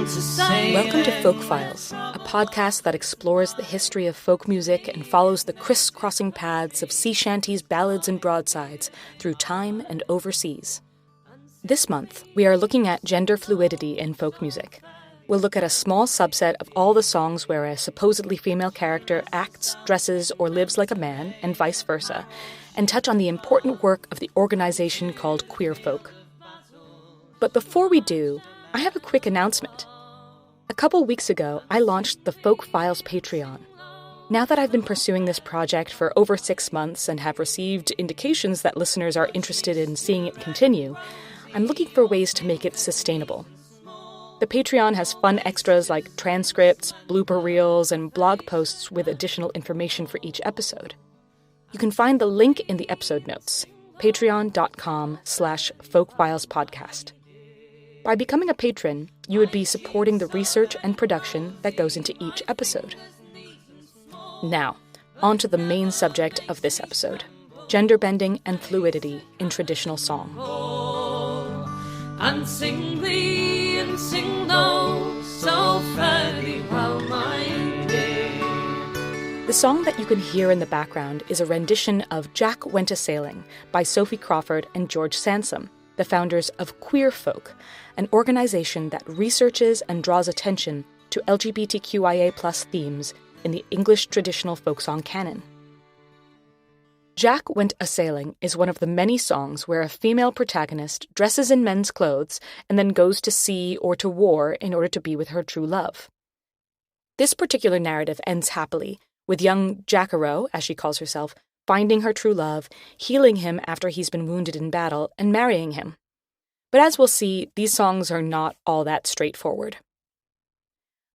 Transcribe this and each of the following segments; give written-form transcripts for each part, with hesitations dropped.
Welcome to Folk Files, a podcast that explores the history of folk music and follows the crisscrossing paths of sea shanties, ballads, and broadsides through time and overseas. This month, we are looking at gender fluidity in folk music. We'll look at a small subset of all the songs where a supposedly female character acts, dresses, or lives like a man, and vice versa, and touch on the important work of the organization called Queer Folk. But before we do, I have a quick announcement. A couple weeks ago, I launched the Folk Files Patreon. Now that I've been pursuing this project for over 6 months and have received indications that listeners are interested in seeing it continue, I'm looking for ways to make it sustainable. The Patreon has fun extras like transcripts, blooper reels, and blog posts with additional information for each episode. You can find the link in the episode notes, patreon.com/folkfilespodcast. By becoming a patron, you would be supporting the research and production that goes into each episode. Now, on to the main subject of this episode, gender bending and fluidity in traditional song. And sing thee and sing thou, so fairly well minded. The song that you can hear in the background is a rendition of Jack Went A-Sailing by Sophie Crawford and George Sansome, the founders of Queer Folk, an organization that researches and draws attention to LGBTQIA+ themes in the English traditional folk song canon. Jack Went A-Sailing is one of the many songs where a female protagonist dresses in men's clothes and then goes to sea or to war in order to be with her true love. This particular narrative ends happily, with young Jacaro, as she calls herself, finding her true love, healing him after he's been wounded in battle, and marrying him. But as we'll see, these songs are not all that straightforward.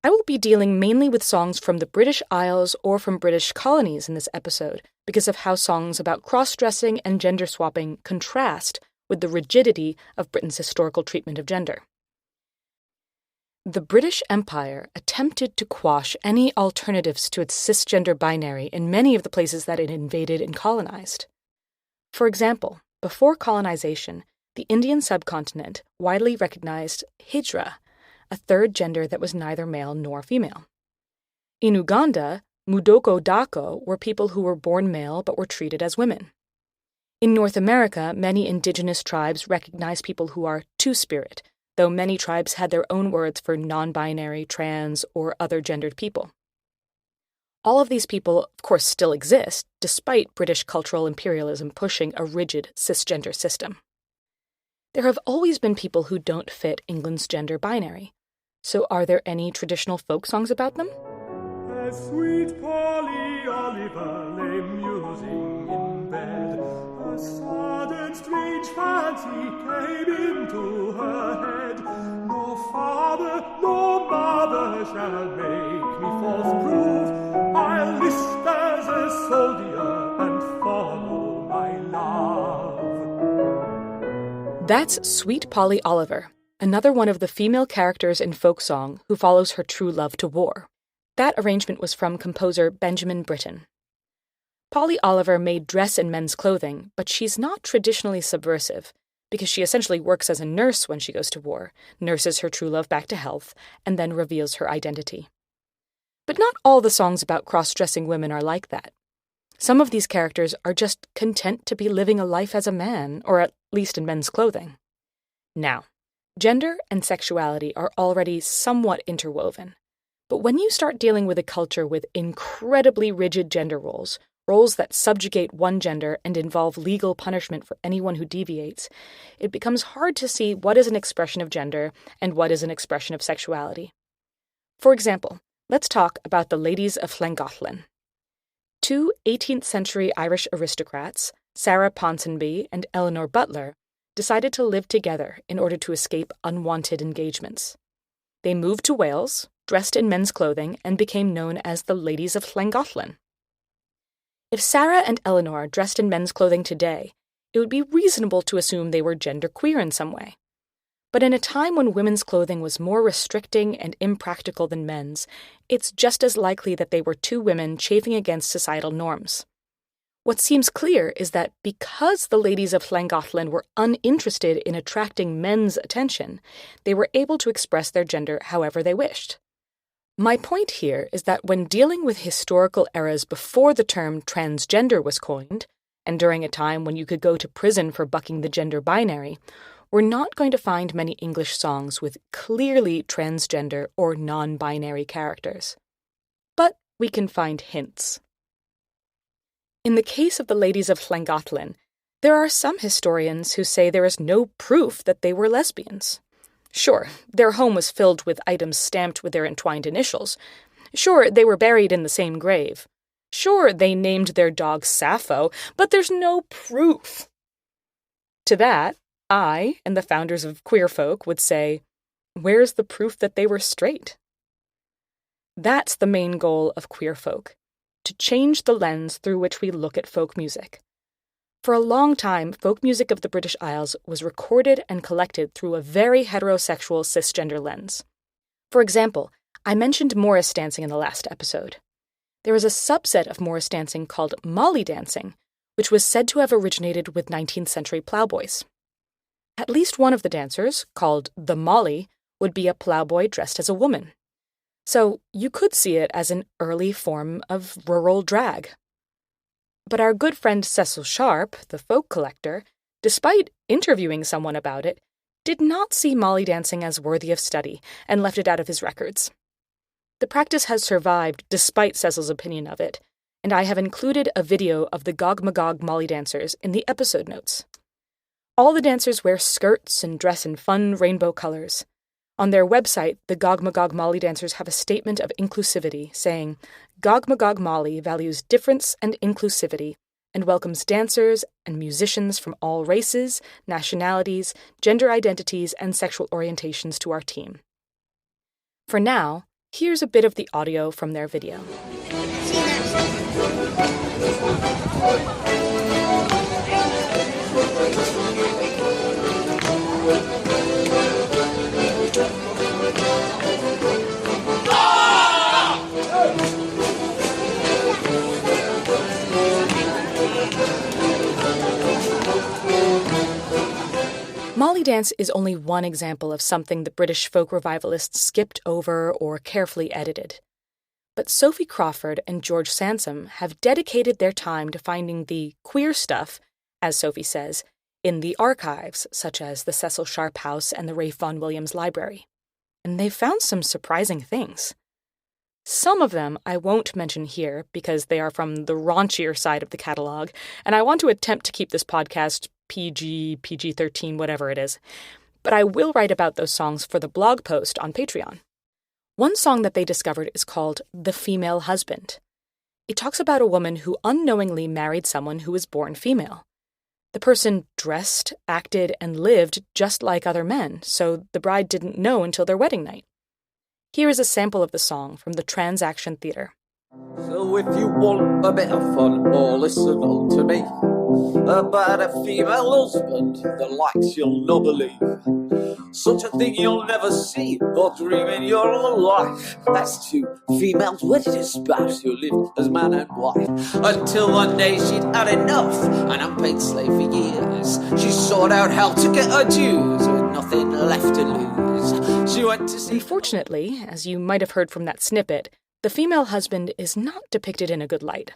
I will be dealing mainly with songs from the British Isles or from British colonies in this episode because of how songs about cross-dressing and gender swapping contrast with the rigidity of Britain's historical treatment of gender. The British Empire attempted to quash any alternatives to its cisgender binary in many of the places that it invaded and colonized. For example, before colonization, the Indian subcontinent widely recognized Hijra, a third gender that was neither male nor female. In Uganda, Mudoko Dako were people who were born male but were treated as women. In North America, many indigenous tribes recognize people who are two-spirit, though many tribes had their own words for non-binary, trans, or other gendered people. All of these people, of course, still exist, despite British cultural imperialism pushing a rigid cisgender system. There have always been people who don't fit England's gender binary. So are there any traditional folk songs about them? As sweet Polly Oliver lay musing in bed, a sudden strange fancy came into her head. No father, no mother shall make me false prove. I'll list as a soldier and follow my love. That's Sweet Polly Oliver, another one of the female characters in folk song who follows her true love to war. That arrangement was from composer Benjamin Britten. Polly Oliver may dress in men's clothing, but she's not traditionally subversive, because she essentially works as a nurse when she goes to war, nurses her true love back to health, and then reveals her identity. But not all the songs about cross-dressing women are like that. Some of these characters are just content to be living a life as a man, or at least in men's clothing. Now, gender and sexuality are already somewhat interwoven. But when you start dealing with a culture with incredibly rigid gender roles that subjugate one gender and involve legal punishment for anyone who deviates, it becomes hard to see what is an expression of gender and what is an expression of sexuality. For example, let's talk about the ladies of Llangollen. Two 18th century Irish aristocrats, Sarah Ponsonby and Eleanor Butler, decided to live together in order to escape unwanted engagements. They moved to Wales, dressed in men's clothing, and became known as the Ladies of Llangollen. If Sarah and Eleanor dressed in men's clothing today, it would be reasonable to assume they were genderqueer in some way. But in a time when women's clothing was more restricting and impractical than men's, it's just as likely that they were two women chafing against societal norms. What seems clear is that because the ladies of Llangollen were uninterested in attracting men's attention, they were able to express their gender however they wished. My point here is that when dealing with historical eras before the term transgender was coined, and during a time when you could go to prison for bucking the gender binary, we're not going to find many English songs with clearly transgender or non-binary characters. But we can find hints. In the case of the ladies of Llangollen, there are some historians who say there is no proof that they were lesbians. Sure, their home was filled with items stamped with their entwined initials. Sure, they were buried in the same grave. Sure, they named their dog Sappho, but there's no proof. To that, I and the founders of Queer Folk would say, where's the proof that they were straight? That's the main goal of Queer Folk, to change the lens through which we look at folk music. For a long time, folk music of the British Isles was recorded and collected through a very heterosexual cisgender lens. For example, I mentioned Morris dancing in the last episode. There is a subset of Morris dancing called Molly dancing, which was said to have originated with 19th century ploughboys. At least one of the dancers, called the Molly, would be a ploughboy dressed as a woman. So you could see it as an early form of rural drag. But our good friend Cecil Sharp, the folk collector, despite interviewing someone about it, did not see Molly dancing as worthy of study and left it out of his records. The practice has survived despite Cecil's opinion of it, and I have included a video of the Magog Molly dancers in the episode notes. All the dancers wear skirts and dress in fun rainbow colors. On their website, the Magog Molly dancers have a statement of inclusivity saying, Magog Molly values difference and inclusivity and welcomes dancers and musicians from all races, nationalities, gender identities, and sexual orientations to our team. For now, here's a bit of the audio from their video. Molly dance is only one example of something the British folk revivalists skipped over or carefully edited. But Sophie Crawford and George Sansome have dedicated their time to finding the queer stuff, as Sophie says, in the archives, such as the Cecil Sharp House and the Ralph Vaughan Williams Library. And they've found some surprising things. Some of them I won't mention here because they are from the raunchier side of the catalog, and I want to attempt to keep this podcast PG-13, whatever it is. But I will write about those songs for the blog post on Patreon. One song that they discovered is called The Female Husband. It talks about a woman who unknowingly married someone who was born female. The person dressed, acted, and lived just like other men, so the bride didn't know until their wedding night. Here is a sample of the song from the Transaction Theatre. So if you want a bit of fun, or listen on to me about a female husband, the likes you'll not believe. Such a thing you'll never see or dream in your whole life. That's two females wedded as spouse who lived as man and wife. Until one day she'd had enough, an unpaid slave for years. She sought out how to get her dues with nothing left to lose. She went to see... Unfortunately, as you might have heard from that snippet, the female husband is not depicted in a good light.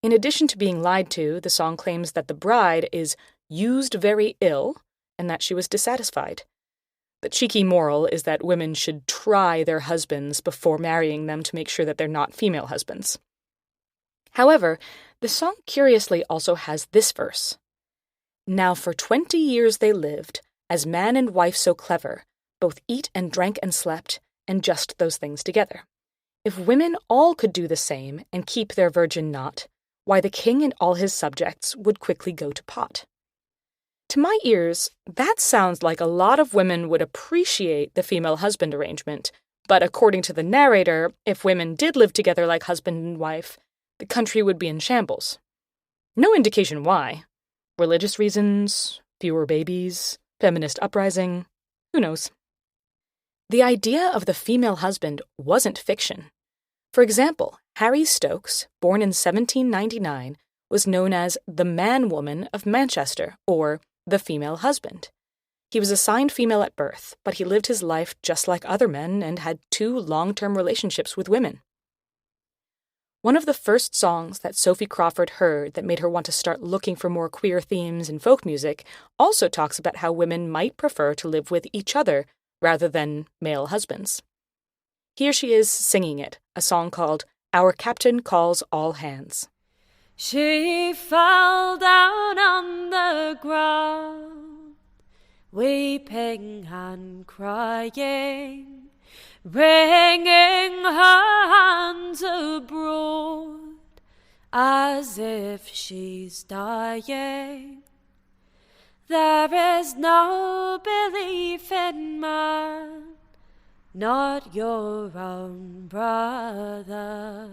In addition to being lied to, the song claims that the bride is used very ill and that she was dissatisfied. The cheeky moral is that women should try their husbands before marrying them to make sure that they're not female husbands. However, the song curiously also has this verse. Now for 20 years they lived, as man and wife so clever, both eat and drank and slept, and just those things together. If women all could do the same and keep their virgin knot, why the king and all his subjects would quickly go to pot. To my ears, that sounds like a lot of women would appreciate the female husband arrangement, but according to the narrator, if women did live together like husband and wife, the country would be in shambles. No indication why. Religious reasons, fewer babies, feminist uprising, who knows? The idea of the female husband wasn't fiction. For example, Harry Stokes, born in 1799, was known as the man-woman of Manchester, or the female husband. He was assigned female at birth, but he lived his life just like other men and had 2 long-term relationships with women. One of the first songs that Sophie Crawford heard that made her want to start looking for more queer themes in folk music also talks about how women might prefer to live with each other rather than male husbands. Here she is singing it, a song called Our Captain Calls All Hands. She fell down on the ground, weeping and crying, wringing her hands abroad, as if she's dying. There is no belief in man, not your own brother.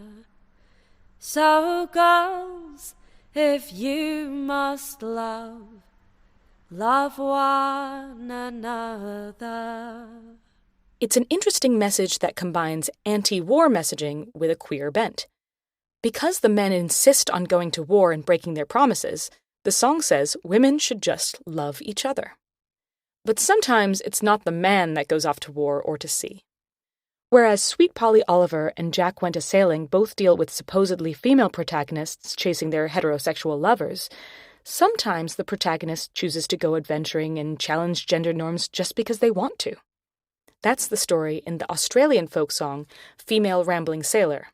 So girls, if you must love, love one another. It's an interesting message that combines anti-war messaging with a queer bent. Because the men insist on going to war and breaking their promises, the song says women should just love each other. But sometimes it's not the man that goes off to war or to sea. Whereas Sweet Polly Oliver and Jack Went A-Sailing both deal with supposedly female protagonists chasing their heterosexual lovers, sometimes the protagonist chooses to go adventuring and challenge gender norms just because they want to. That's the story in the Australian folk song Female Rambling Sailor.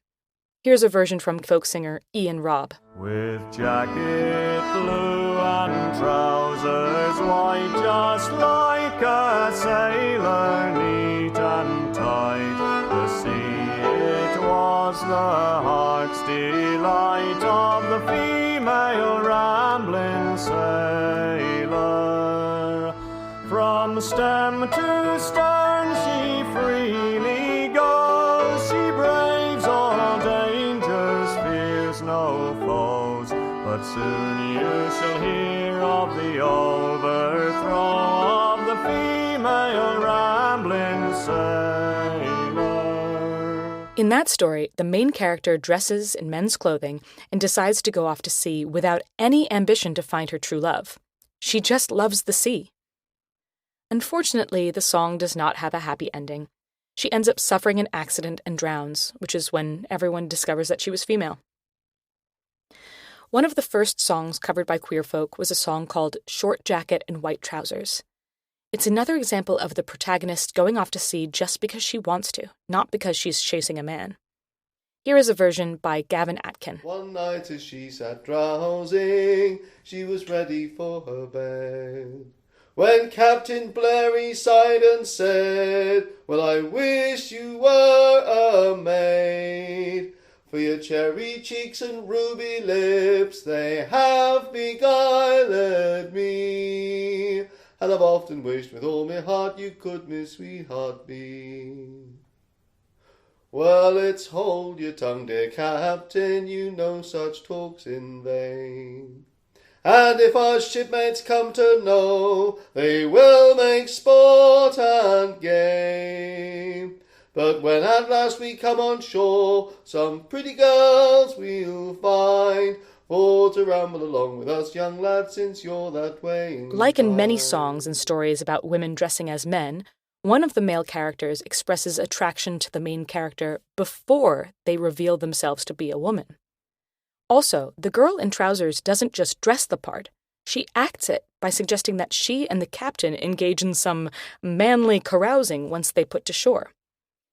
Here's a version from folk singer Ian Robb. With jacket blue and trousers white, just like a sailor, neat and tight. The sea, it was the heart's delight of the female rambling sailor. From stem to stern she freely goes, she braves all dangers, fears no foes. But soon you shall hear of the overthrow of the female rambling sailor. In that story, the main character dresses in men's clothing and decides to go off to sea without any ambition to find her true love. She just loves the sea. Unfortunately, the song does not have a happy ending. She ends up suffering an accident and drowns, which is when everyone discovers that she was female. One of the first songs covered by queer folk was a song called Short Jacket and White Trousers. It's another example of the protagonist going off to sea just because she wants to, not because she's chasing a man. Here is a version by Gavin Atkin. One night as she sat drowsing, she was ready for her bed, when Captain Blairy sighed and said, well, I wish you were a maid, for your cherry cheeks and ruby lips, they have beguiled me, and I've often wished with all my heart you could, my sweetheart, be. Well, it's hold your tongue, dear Captain, you know such talk's in vain. And if our shipmates come to know, they will make sport and game. But when at last we come on shore, some pretty girls we'll find, for to ramble along with us, young lads, since you're that way inclined. Like in many songs and stories about women dressing as men, one of the male characters expresses attraction to the main character before they reveal themselves to be a woman. Also, the girl in trousers doesn't just dress the part, she acts it by suggesting that she and the captain engage in some manly carousing once they put to shore.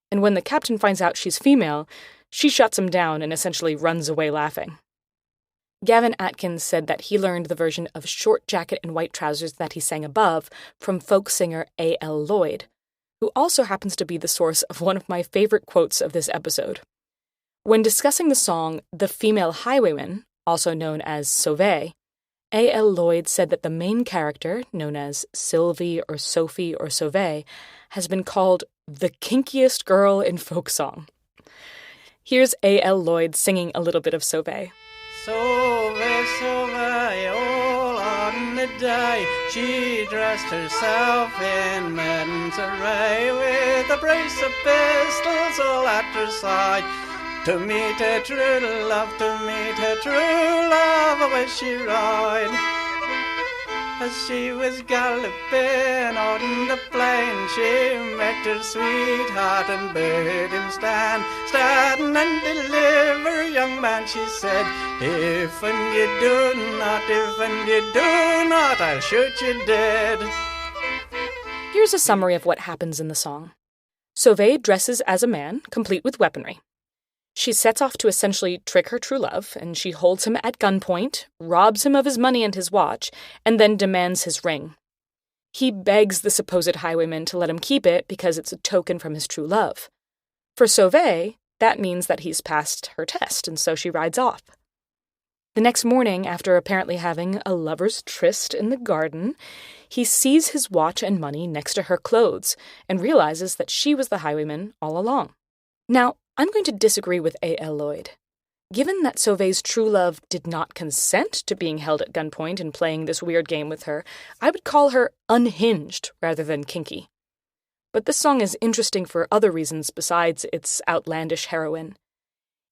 And when the captain finds out she's female, she shuts him down and essentially runs away laughing. Gavin Atkins said that he learned the version of Short Jacket and White Trousers that he sang above from folk singer A.L. Lloyd, who also happens to be the source of one of my favorite quotes of this episode. When discussing the song The Female Highwayman, also known as Sauve, A.L. Lloyd said that the main character, known as Sylvie or Sophie or Sauve, has been called the kinkiest girl in folk song. Here's A.L. Lloyd singing a little bit of Sauve. Sauve, Sauve, all on the day, she dressed herself in men's array, with a brace of pistols all at her side. To meet her true love, to meet her true love, where she rode. As she was galloping on the plain, she met her sweetheart and bade him stand and deliver, young man, she said. If and you do not, I'll shoot you dead. Here's a summary of what happens in the song. Sauvé dresses as a man, complete with weaponry. She sets off to essentially trick her true love, and she holds him at gunpoint, robs him of his money and his watch, and then demands his ring. He begs the supposed highwayman to let him keep it because it's a token from his true love. For Sauvé, that means that he's passed her test, and so she rides off. The next morning, after apparently having a lover's tryst in the garden, he sees his watch and money next to her clothes and realizes that she was the highwayman all along. Now, I'm going to disagree with A.L. Lloyd. Given that Sauvé's true love did not consent to being held at gunpoint and playing this weird game with her, I would call her unhinged rather than kinky. But this song is interesting for other reasons besides its outlandish heroine.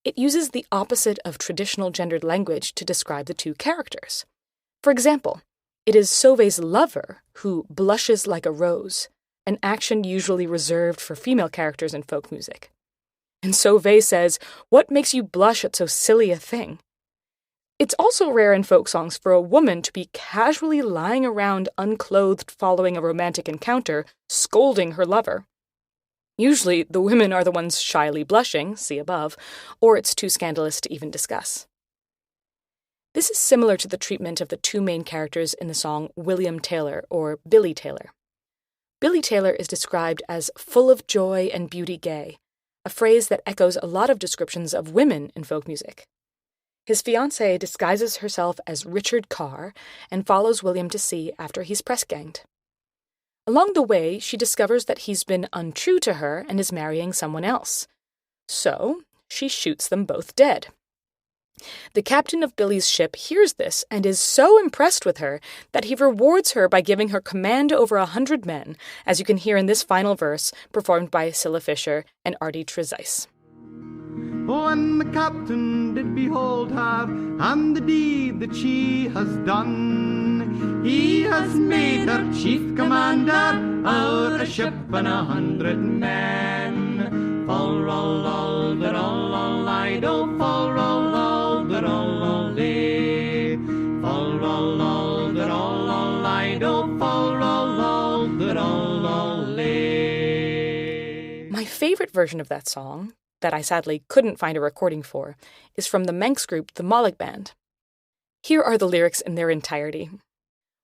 It uses the opposite of traditional gendered language to describe the two characters. For example, it is Sauvé's lover who blushes like a rose, an action usually reserved for female characters in folk music. And Sauvé says, "What makes you blush at so silly a thing?" It's also rare in folk songs for a woman to be casually lying around unclothed following a romantic encounter, scolding her lover. Usually, the women are the ones shyly blushing, see above, or it's too scandalous to even discuss. This is similar to the treatment of the two main characters in the song William Taylor, or Billy Taylor. Billy Taylor is described as full of joy and beauty gay, a phrase that echoes a lot of descriptions of women in folk music. His fiancée disguises herself as Richard Carr and follows William to sea after he's press-ganged. Along the way, she discovers that he's been untrue to her and is marrying someone else. So, she shoots them both dead. The captain of Billy's ship hears this and is so impressed with her that he rewards her by giving her command over 100 men, as you can hear in this final verse, performed by Cilla Fisher and Artie Trezise. When the captain did behold her, and the deed that she has done, he has made her chief commander o'er a ship and 100 men. Fall roll all the roll all I do, fall roll all the roll all day. Fall roll all the roll all I do, fall roll all the roll all day. My favorite version of that song, that I sadly couldn't find a recording for, is from the Manx group the Magog Band. Here are the lyrics in their entirety.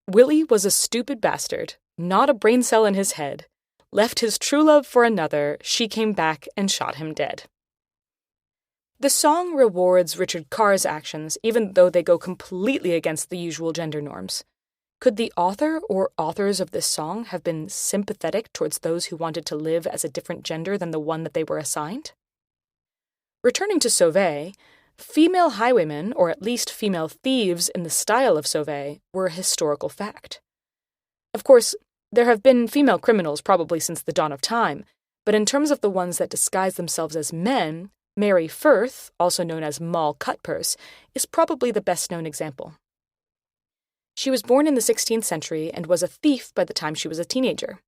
Willie was a stupid bastard, not a brain cell in his head. Left his true love for another, she came back and shot him dead. The song rewards Richard Carr's actions, even though they go completely against the usual gender norms. Could the author or authors of this song have been sympathetic towards those who wanted to live as a different gender than the one that they were assigned? Returning to Sauvé, female highwaymen, or at least female thieves in the style of Sauvé, were a historical fact. Of course, there have been female criminals probably since the dawn of time, but in terms of the ones that disguise themselves as men, Mary Firth, also known as Moll Cutpurse, is probably the best-known example. She was born in the 16th century and was a thief by the time she was a teenager.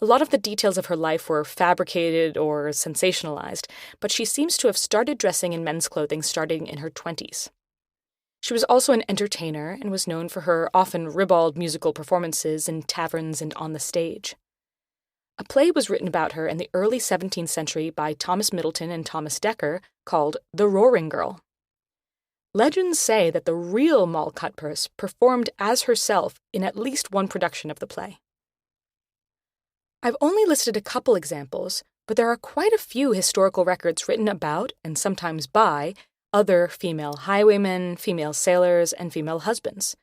A lot of the details of her life were fabricated or sensationalized, but she seems to have started dressing in men's clothing starting in her 20s. She was also an entertainer and was known for her often ribald musical performances in taverns and on the stage. A play was written about her in the early 17th century by Thomas Middleton and Thomas Dekker called The Roaring Girl. Legends say that the real Moll Cutpurse performed as herself in at least one production of the play. I've only listed a couple examples, but there are quite a few historical records written about, and sometimes by, other female highwaymen, female sailors, and female husbands.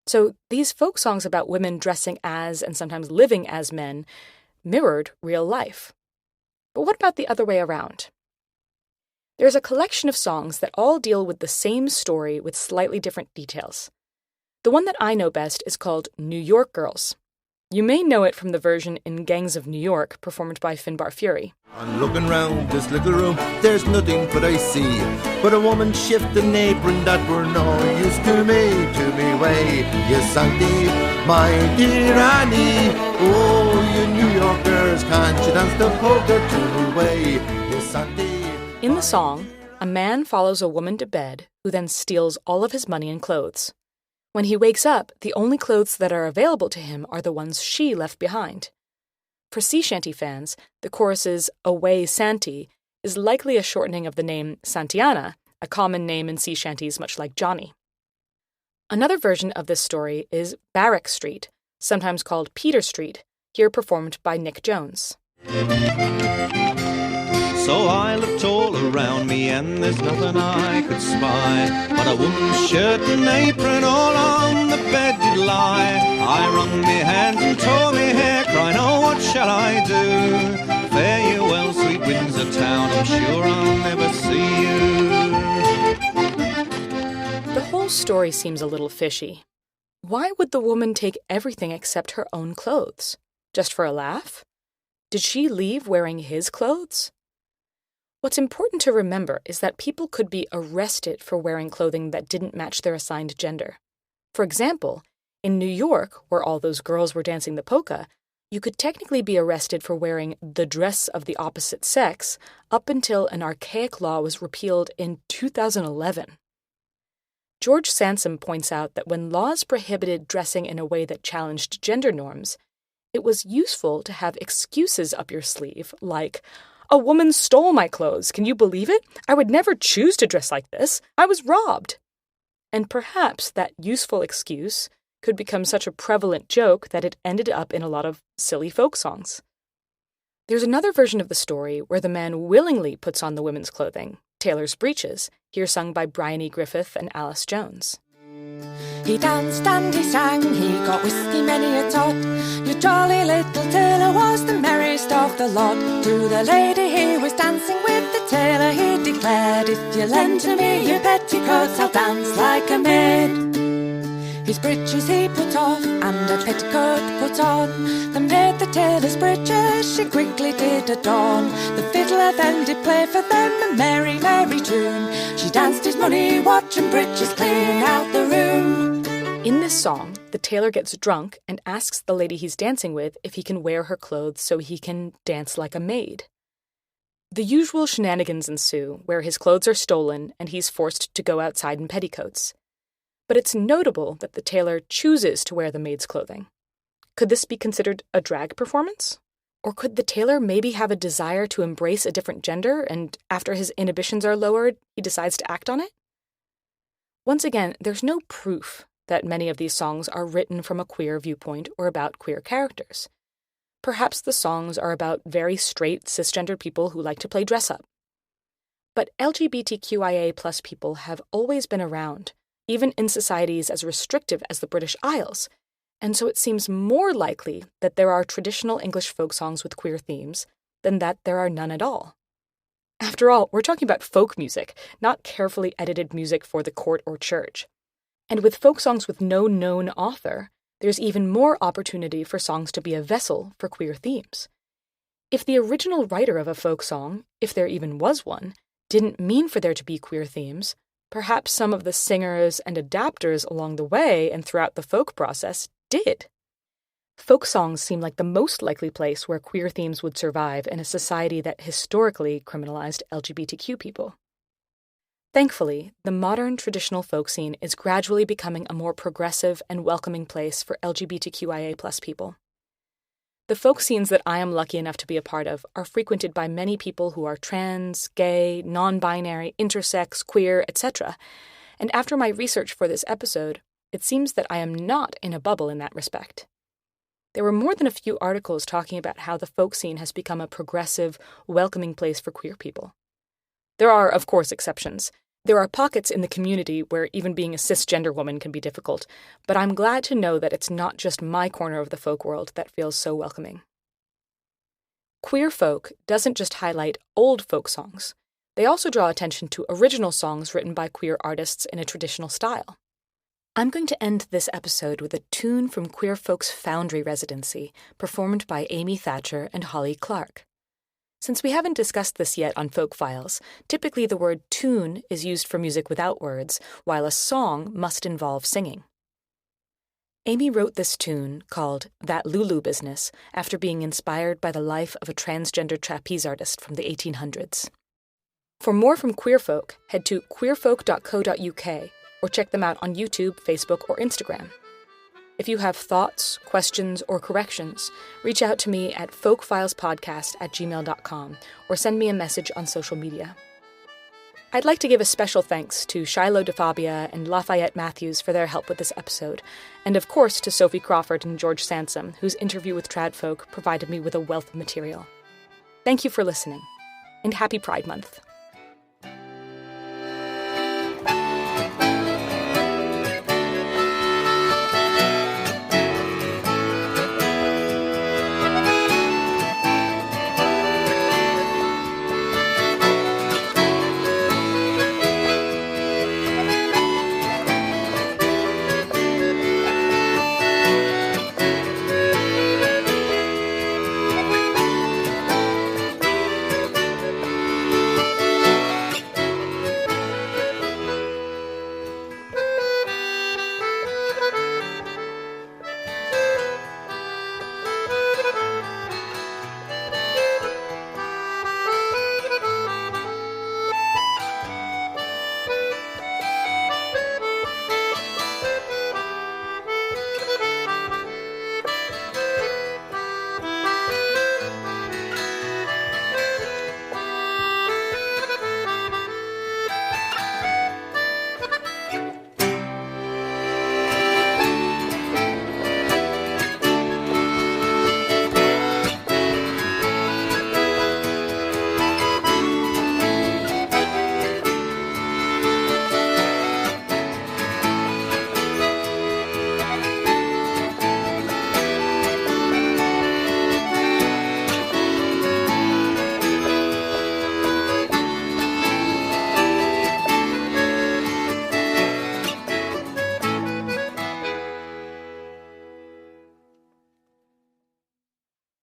So these folk songs about women dressing as and sometimes living as men mirrored real life. But what about the other way around? There's a collection of songs that all deal with the same story with slightly different details. The one that I know best is called New York Girls. You may know it from the version in Gangs of New York, performed by Finbar Fury. I'm looking round this little room, there's nothing but I see, but a woman shift an apron that were no use to me way. Yes, auntie, my dear Annie, oh, you New Yorkers, can't you dance the polka to me way? Yes, auntie. In the song, a man follows a woman to bed who then steals all of his money and clothes. When he wakes up, the only clothes that are available to him are the ones she left behind. For sea shanty fans, the chorus's "Away Santy" is likely a shortening of the name Santiana, a common name in sea shanties much like Johnny. Another version of this story is Barrack Street, sometimes called Peter Street, here performed by Nick Jones. So I looked all around me and there's nothing I could spy but a woman's shirt and apron all on the bed did lie. I wrung me hands and tore me hair, crying, oh, what shall I do? Fare you well, sweet Windsor town, I'm sure I'll never see you. The whole story seems a little fishy. Why would the woman take everything except her own clothes? Just for a laugh? Did she leave wearing his clothes? What's important to remember is that people could be arrested for wearing clothing that didn't match their assigned gender. For example, in New York, where all those girls were dancing the polka, you could technically be arrested for wearing the dress of the opposite sex up until an archaic law was repealed in 2011. George Sansome points out that when laws prohibited dressing in a way that challenged gender norms, it was useful to have excuses up your sleeve like, "A woman stole my clothes. Can you believe it? I would never choose to dress like this. I was robbed." And perhaps that useful excuse could become such a prevalent joke that it ended up in a lot of silly folk songs. There's another version of the story where the man willingly puts on the women's clothing, Taylor's Breeches, here sung by Bryony Griffith and Alice Jones. He danced and he sang, he got whiskey many a tot. Your jolly little tailor was the merriest of the lot. To the lady he was dancing with, the tailor he declared, "If you lend to me your petticoats, I'll dance like a maid." His breeches he put off, and a petticoat put on. The maid the tailor's breeches she quickly did adorn. The fiddler then did play for them a merry, merry tune. She danced his money watch and breeches clean out the room. In this song, the tailor gets drunk and asks the lady he's dancing with if he can wear her clothes so he can dance like a maid. The usual shenanigans ensue, where his clothes are stolen and he's forced to go outside in petticoats. But it's notable that the tailor chooses to wear the maid's clothing. Could this be considered a drag performance? Or could the tailor maybe have a desire to embrace a different gender, and after his inhibitions are lowered, he decides to act on it? Once again, there's no proof that many of these songs are written from a queer viewpoint or about queer characters. Perhaps the songs are about very straight, cisgendered people who like to play dress-up. But LGBTQIA+ people have always been around, even in societies as restrictive as the British Isles, and so it seems more likely that there are traditional English folk songs with queer themes than that there are none at all. After all, we're talking about folk music, not carefully edited music for the court or church. And with folk songs with no known author, there's even more opportunity for songs to be a vessel for queer themes. If the original writer of a folk song, if there even was one, didn't mean for there to be queer themes, perhaps some of the singers and adapters along the way and throughout the folk process did. Folk songs seem like the most likely place where queer themes would survive in a society that historically criminalized LGBTQ people. Thankfully, the modern traditional folk scene is gradually becoming a more progressive and welcoming place for LGBTQIA+ people. The folk scenes that I am lucky enough to be a part of are frequented by many people who are trans, gay, non-binary, intersex, queer, etc. And after my research for this episode, it seems that I am not in a bubble in that respect. There were more than a few articles talking about how the folk scene has become a progressive, welcoming place for queer people. There are, of course, exceptions. There are pockets in the community where even being a cisgender woman can be difficult, but I'm glad to know that it's not just my corner of the folk world that feels so welcoming. Queer folk doesn't just highlight old folk songs. They also draw attention to original songs written by queer artists in a traditional style. I'm going to end this episode with a tune from Queer Folk's Foundry residency, performed by Amy Thatcher and Holly Clark. Since we haven't discussed this yet on Folk Files, typically the word tune is used for music without words, while a song must involve singing. Amy wrote this tune, called That Lulu Business, after being inspired by the life of a transgender trapeze artist from the 1800s. For more from Queer Folk, head to queerfolk.co.uk or check them out on YouTube, Facebook, or Instagram. If you have thoughts, questions, or corrections, reach out to me at folkfilespodcast@gmail.com or send me a message on social media. I'd like to give a special thanks to Shiloh DeFabia and Lafayette Matthews for their help with this episode, and of course to Sophie Crawford and George Sansome, whose interview with Tradfolk provided me with a wealth of material. Thank you for listening, and happy Pride Month.